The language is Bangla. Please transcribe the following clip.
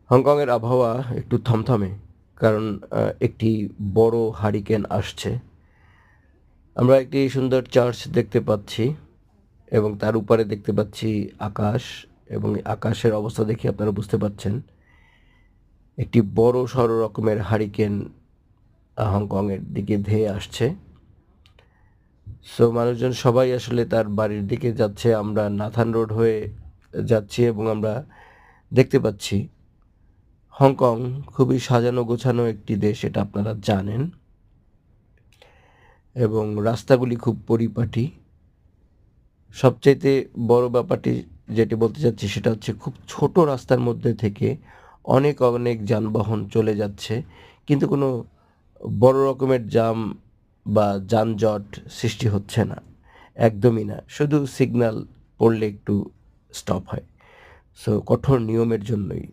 হংকংয়ের আবহাওয়া একটু থমথমে, কারণ একটি বড় হারিকেন আসছে। আমরা একটি সুন্দর চার্চ দেখতে পাচ্ছি এবং তার উপরে দেখতে পাচ্ছি আকাশ, এবং এই আকাশের অবস্থা দেখে আপনারা বুঝতে পারছেন একটি বড় সড় রকমের হারিকেন হংকংয়ের দিকে ধেয়ে আসছে। সো মানুষজন সবাই আসলে তার বাড়ির দিকে যাচ্ছে। আমরা নাথান রোড হয়ে যাচ্ছি এবং আমরা দেখতে পাচ্ছি হংকং খুবই সাজানো গোছানো একটি দেশ, এটা আপনারা জানেন, এবং রাস্তাগুলি খুব পরিপাটি। সবচাইতে বড় ব্যাপারটি যেটি বলতে চাচ্ছি সেটা হচ্ছে খুব ছোট রাস্তার মধ্যে থেকে অনেক অনেক যানবাহন চলে যাচ্ছে, কিন্তু কোনো বড় রকমের জাম বা যানজট সৃষ্টি হচ্ছে না, একদমই না। শুধু সিগন্যাল পড়লে একটু স্টপ হয়। সো কঠোর নিয়মের জন্যই